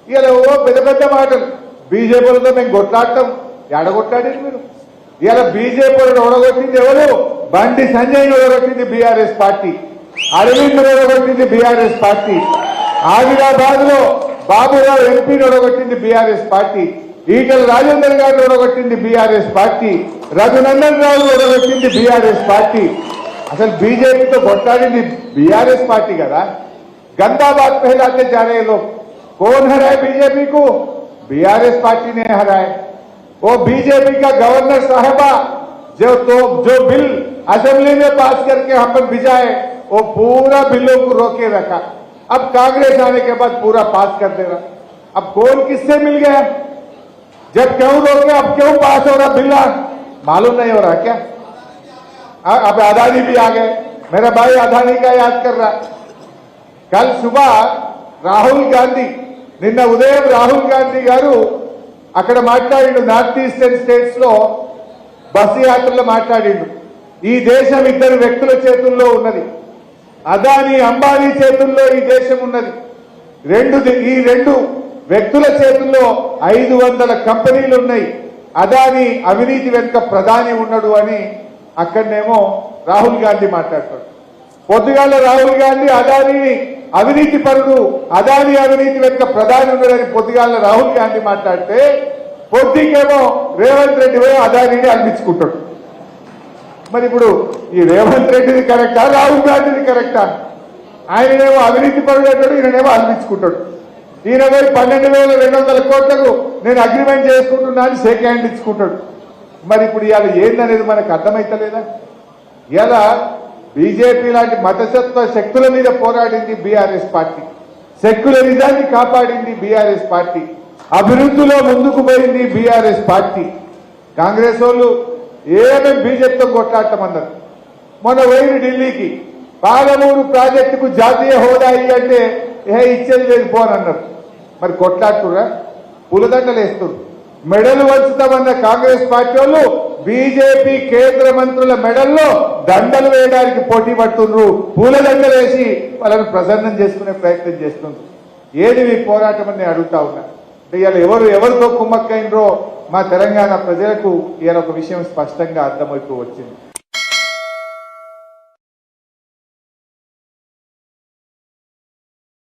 ఇలా ఓ పెద్ద పెద్ద మాటలు బీజేపీలతో మేము కొట్లాడటం ఎడగొట్టాడు మీరు. ఇలా బీజేపీలను ఓడగొట్టింది ఎవరు? బండి సంజయ్ని ఓడగొట్టింది బీఆర్ఎస్ పార్టీ, అరవింద్ ఓడగొట్టింది బీఆర్ఎస్ పార్టీ, ఆదిలాబాద్ లో బాబురావు ఎంపీని ఓడగొట్టింది బీఆర్ఎస్ పార్టీ, ఈటల రాజేందర్ గారిని ఓడగొట్టింది బీఆర్ఎస్ పార్టీ, రఘునందన్ రావు ఓడగొట్టింది బీఆర్ఎస్ పార్టీ. అసలు బీజేపీతో కొట్లాడింది బీఆర్ఎస్ పార్టీ కదా. गंदा बात फैलाते जा रहे लोग। कौन हराए बीजेपी को? बीआरएस पार्टी ने हराए। वो बीजेपी का गवर्नर साहबा जो बिल असेंबली में पास करके हम पर भिजाए, वो पूरा बिलों को रोके रखा। अब कांग्रेस आने के बाद पूरा पास कर देगा। अब कौन किससे मिल गया? जब क्यों रोके, अब क्यों पास हो रहा बिल? मालूम नहीं हो रहा क्या? अब अदानी भी आ गए। मेरा भाई अदानी का याद कर रहा। कल सुबह राहुल गांधी, నిన్న ఉదయం రాహుల్ గాంధీ గారు అక్కడ మాట్లాడిండు. నార్త్ ఈస్టర్న్ స్టేట్స్ లో బస్సు యాత్రలో మాట్లాడిండు. ఈ దేశం ఇద్దరు వ్యక్తుల చేతుల్లో ఉన్నది. అదానీ అంబానీ చేతుల్లో ఈ దేశం ఉన్నది. ఈ రెండు వ్యక్తుల చేతుల్లో 500 కంపెనీలు ఉన్నాయి. అదానీ అవినీతి వెనుక ప్రధాని ఉన్నాడు అని అక్కడనేమో రాహుల్ గాంధీ మాట్లాడతాడు. పొద్దుగాల రాహుల్ గాంధీ అదానీని అవినీతి పరుడు, అదానీ అవినీతి వెనుక ప్రధాని ఉన్నాడని పొద్దుగాల రాహుల్ గాంధీ మాట్లాడితే, పొద్దుకేమో రేవంత్ రెడ్డి పోయి అదానీని అనిపించుకుంటాడు. మరి ఇప్పుడు ఈ రేవంత్ రెడ్డిది కరెక్టా, రాహుల్ గాంధీది కరెక్టా? ఆయననేమో అవినీతి పరుడు అంటాడు, ఈయననేమో అనిపించుకుంటాడు. ఈయన పోయి 12,200 కోట్లకు నేను అగ్రిమెంట్ చేసుకుంటున్నా అని షేక్ హ్యాండ్ ఇచ్చుకుంటాడు. మరి ఇప్పుడు ఇవాళ ఏందనేది మనకు అర్థమైతలేదా? ఇలా బీజేపీ లాంటి మతతత్వ శక్తుల మీద పోరాడింది బీఆర్ఎస్ పార్టీ, సెక్యులరిజాన్ని కాపాడింది బీఆర్ఎస్ పార్టీ, అభివృద్ధిలో ముందుకు పోయింది బీఆర్ఎస్ పార్టీ. కాంగ్రెస్ వాళ్ళు ఏమేమి బీజేపీతో కొట్లాడటమన్నారు. మొన్న పోయింది ఢిల్లీకి, పాలమూరు ప్రాజెక్టుకు జాతీయ హోదా అంటే ఇచ్చేది లేదు పోనన్నారు. మరి కొట్లాడుతురా? పూలదండలు వేస్తున్నారు. మెడలు వంచుతామన్న కాంగ్రెస్ పార్టీ వాళ్ళు బీజేపీ కేంద్ర మంత్రుల మెడల్లో దండలు వేయడానికి పోటీ పడుతున్నారు. పూలదండలు వేసి వాళ్ళని ప్రసన్నం చేసుకునే ప్రయత్నం చేస్తున్నారు. ఏది మీ పోరాటం అని అడుగుతా ఉన్నా. ఇవాళ ఎవరితో కుమ్మక్కైనరో మా తెలంగాణ ప్రజలకు ఇవాళ ఒక విషయం స్పష్టంగా అర్థమైపో వచ్చింది.